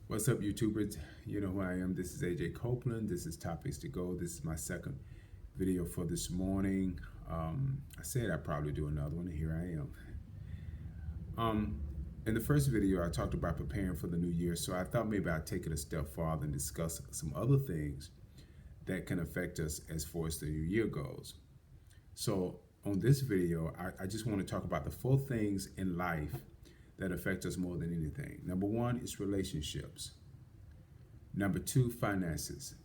What's up, YouTubers? You know who I am. This is AJ Copeland. This is Topics to Go. This is my second video for this morning. I said I'd probably do another one, and here I am. In the first video, I talked about preparing for the new year, so I thought maybe I'd take it a step farther and discuss some other things that can affect us as far as the new year goes. So on this video, I just want to talk about the 4 things in life that affect us more than anything. Number 1 is relationships. Number 2, finances.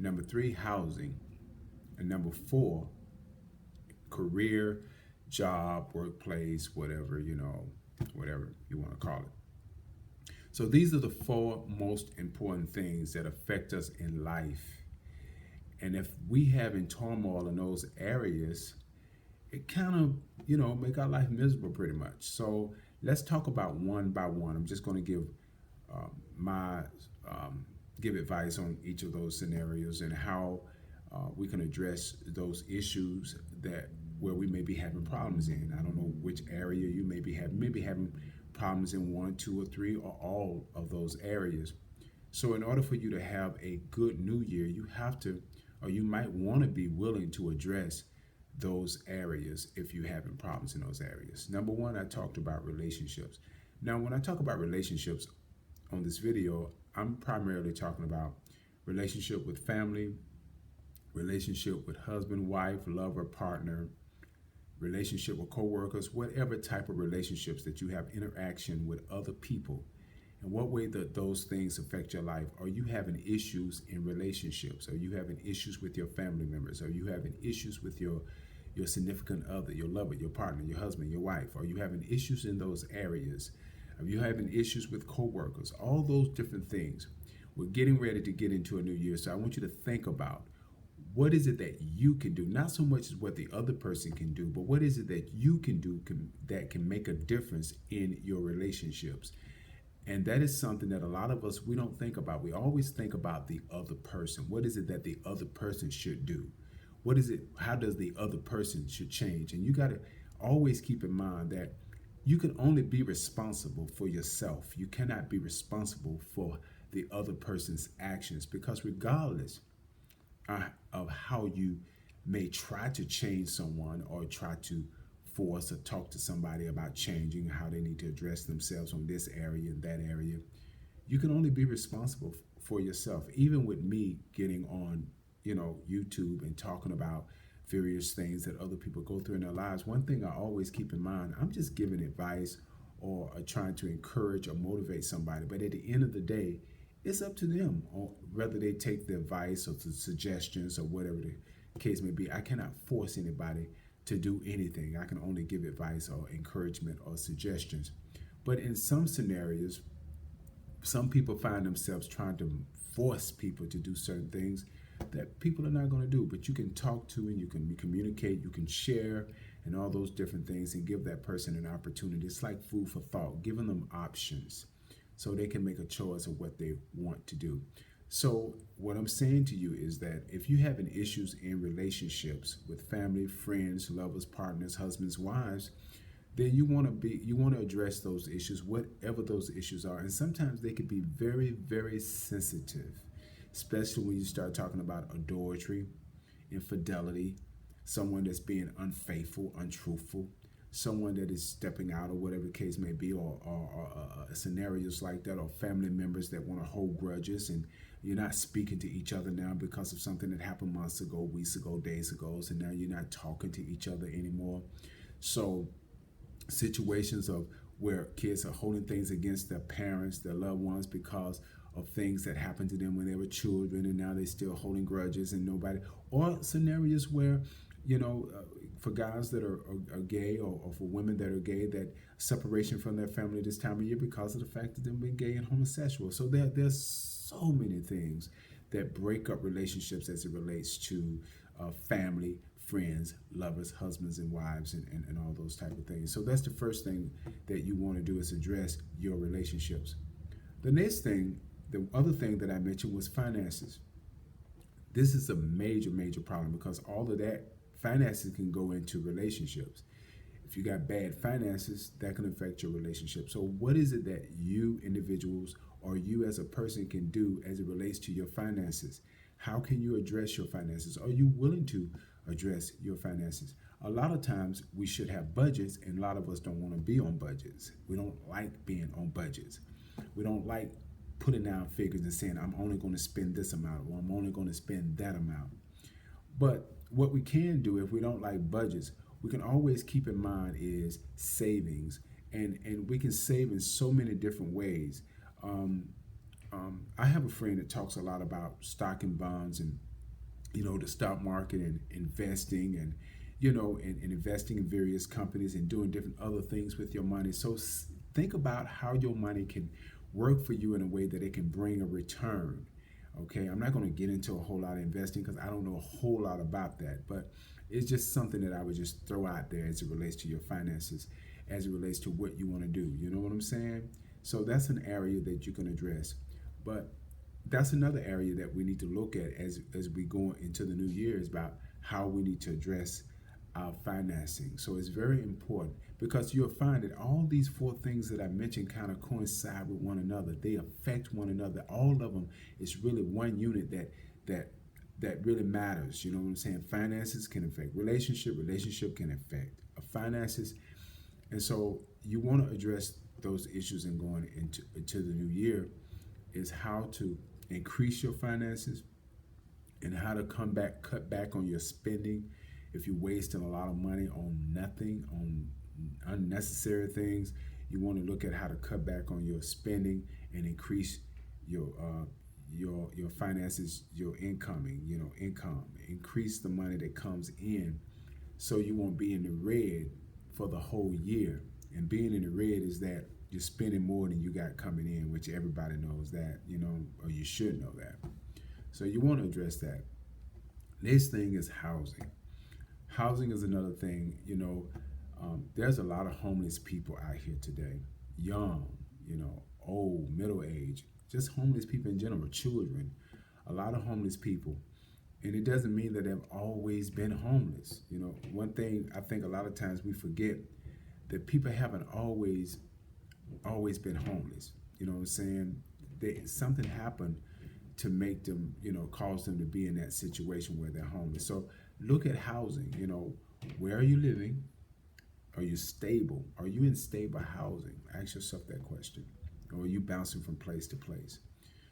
Number 3, housing. And number 4, career, job, workplace, whatever you want to call it. So these are the 4 most important things that affect us in life. And if we have in turmoil in those areas, it kind of, make our life miserable pretty much. So let's talk about one by one. I'm just going to give my give advice on each of those scenarios and how we can address those issues where we may be having problems in. I don't know which area you may be having problems in 1, 2, or 3, or all of those areas. So in order for you to have a good new year, you have to, or you might want to be willing to address those areas if you're having problems in those areas. Number 1, I talked about relationships. Now, when I talk about relationships on this video, I'm primarily talking about relationship with family, relationship with husband, wife, lover, partner, relationship with co-workers, whatever type of relationships that you have interaction with other people. And what way that those things affect your life. Are you having issues in relationships? Are you having issues with your family members? Are you having issues with your significant other, your lover, your partner, your husband, your wife? Are you having issues in those areas? Are you having issues with co-workers? All those different things. We're getting ready to get into a new year, so I want you to think about what is it that you can do, not so much as what the other person can do, but what is it that you can do that can make a difference in your relationships. And that is something that a lot of us, we don't think about. We always think about the other person. What is it that the other person should do? What is it? How does the other person should change? And you got to always keep in mind that you can only be responsible for yourself. You cannot be responsible for the other person's actions, because regardless of how you may try to change someone or try to force or talk to somebody about changing how they need to address themselves on this area and that area, you can only be responsible for yourself. Even with me getting on YouTube and talking about various things that other people go through in their lives, one thing I always keep in mind, I'm just giving advice or trying to encourage or motivate somebody, but at the end of the day, it's up to them or whether they take the advice or the suggestions or whatever the case may be. I cannot force anybody to do anything. I can only give advice or encouragement or suggestions. But in some scenarios, some people find themselves trying to force people to do certain things that people are not going to do. But you can talk to and you can communicate, you can share, and all those different things, and give that person an opportunity. It's like food for thought, giving them options so they can make a choice of what they want to do. So what I'm saying to you is that if you're having issues in relationships with family, friends, lovers, partners, husbands, wives, then you want to address those issues, whatever those issues are. And sometimes they can be very, very sensitive, especially when you start talking about adultery, infidelity, someone that's being unfaithful, untruthful, someone that is stepping out, or whatever the case may be, or scenarios like that, or family members that want to hold grudges, and you're not speaking to each other now because of something that happened months ago, weeks ago, days ago, so now you're not talking to each other anymore. So situations of where kids are holding things against their parents, their loved ones, because of things that happened to them when they were children, and now they're still holding grudges, and nobody, or scenarios where for guys that are gay, or for women that are gay, that separation from their family this time of year because of the fact that they've been gay and homosexual. So there's so many things that break up relationships as it relates to family, friends, lovers, husbands, and wives, and all those type of things. So that's the first thing that you want to do, is address your relationships. The next thing, the other thing that I mentioned, was finances. This is a major, major problem, because all of that finances can go into relationships. If you got bad finances, that can affect your relationship. So, what is it that you individuals or you as a person can do as it relates to your finances? How can you address your finances? Are you willing to address your finances? A lot of times we should have budgets, and a lot of us don't want to be on budgets. We don't like being on budgets. We don't like putting down figures and saying, I'm only going to spend this amount or I'm only going to spend that amount. But what we can do if we don't like budgets, we can always keep in mind is savings. And we can save in so many different ways. Um, I have a friend that talks a lot about stock and bonds and the stock market and investing and and investing in various companies and doing different other things with your money. So think about how your money can work for you in a way that it can bring a return. Okay, I'm not going to get into a whole lot of investing because I don't know a whole lot about that, but it's just something that I would just throw out there as it relates to your finances, as it relates to what you want to do. You know what I'm saying? So that's an area that you can address. But that's another area that we need to look at as we go into the new year is about how we need to address our financing. So it's very important because you'll find that all these four things that I mentioned kind of coincide with one another. They affect one another. All of them is really one unit that really matters. You know what I'm saying? Finances can affect relationship can affect finances. And so you want to address those issues and going into the new year is how to increase your finances and how to cut back on your spending. If you're wasting a lot of money on nothing, on unnecessary things, you want to look at how to cut back on your spending and increase your your finances, your income, increase the money that comes in, so you won't be in the red for the whole year. And being in the red is that you're spending more than you got coming in, which everybody knows that, or you should know that. So you want to address that. Next thing is housing. Housing is another thing. There's a lot of homeless people out here today, young, old, middle age, just homeless people in general, children, a lot of homeless people. And it doesn't mean that they've always been homeless. One thing I think a lot of times we forget that people haven't always been homeless. You know what I'm saying? Something happened to make them, cause them to be in that situation where they're homeless. So look at housing. Where are you living? Are you stable? Are you in stable housing? Ask yourself that question. Or are you bouncing from place to place?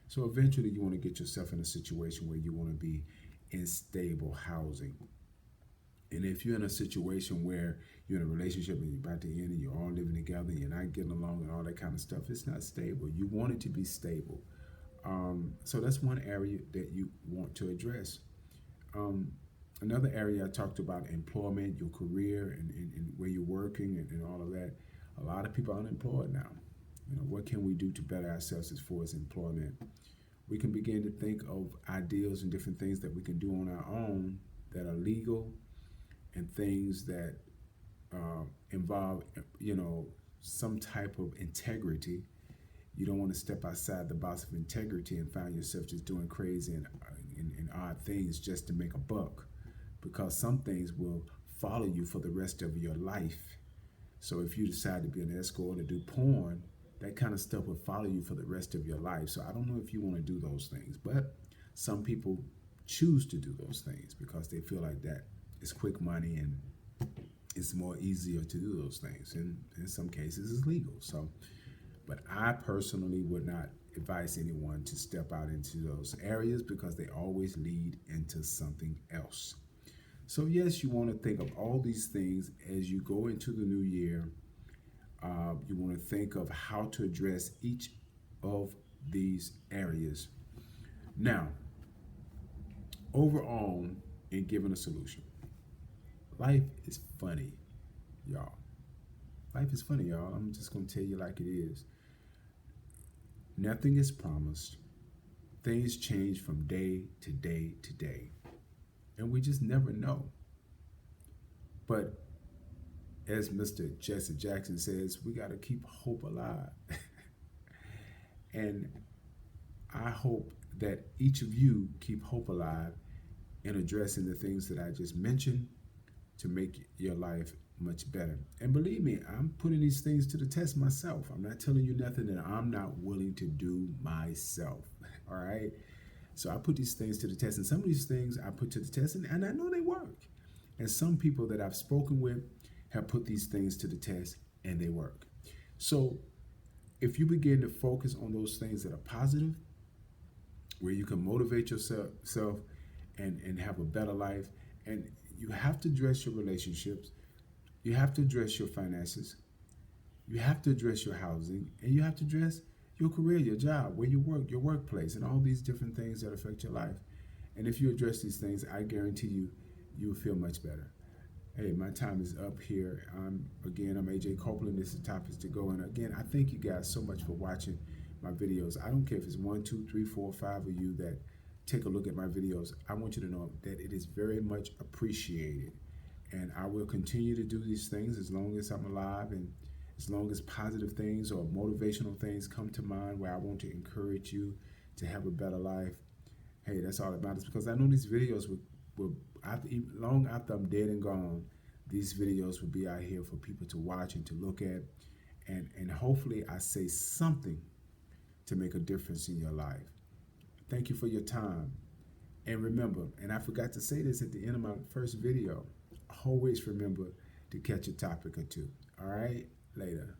So eventually you want to get yourself in a situation where you want to be in stable housing. And if you're in a situation where you're in a relationship and you're about to end and you're all living together and you're not getting along and all that kind of stuff, it's not stable. You want it to be stable. So that's one area that you want to address. Another area I talked about employment, your career, and where you're working and all of that. A lot of people are unemployed now. What can we do to better ourselves as far as employment? We can begin to think of ideals and different things that we can do on our own that are legal and things that involve, some type of integrity. You don't want to step outside the box of integrity and find yourself just doing crazy and odd things just to make a buck, because some things will follow you for the rest of your life. So if you decide to be an escort or do porn, that kind of stuff will follow you for the rest of your life. So I don't know if you want to do those things, but some people choose to do those things because they feel like that is quick money and it's more easier to do those things. And in some cases, it's legal. So, but I personally would not advise anyone to step out into those areas because they always lead into something else. So yes, you want to think of all these things as you go into the new year. You want to think of how to address each of these areas. Now, overall, in giving a solution, life is funny, y'all. Life is funny, y'all. I'm just going to tell you like it is. Nothing is promised. Things change from day to day to day. And we just never know. But as Mr. Jesse Jackson says, we got to keep hope alive. And I hope that each of you keep hope alive in addressing the things that I just mentioned to make your life much better. And believe me, I'm putting these things to the test myself. I'm not telling you nothing that I'm not willing to do myself. All right. So I put these things to the test, and some of these things I put to the test, and I know they work. And some people that I've spoken with have put these things to the test, and they work. So if you begin to focus on those things that are positive, where you can motivate yourself and have a better life, and you have to address your relationships, you have to address your finances, you have to address your housing, and you have to address your career, your job, where you work, your workplace, and all these different things that affect your life. And if you address these things, I guarantee you, you will feel much better. Hey, my time is up here. I'm AJ Copeland. This is Topics to Go. And again, I thank you guys so much for watching my videos. I don't care if it's 1, 2, 3, 4, 5 of you that take a look at my videos. I want you to know that it is very much appreciated. And I will continue to do these things as long as I'm alive, and as long as positive things or motivational things come to mind where I want to encourage you to have a better life. Hey, that's all that matters, because I know these videos will long after I'm dead and gone, these videos will be out here for people to watch and to look at. And hopefully I say something to make a difference in your life. Thank you for your time. And remember, and I forgot to say this at the end of my first video, always remember to catch a topic or two. All right? Later.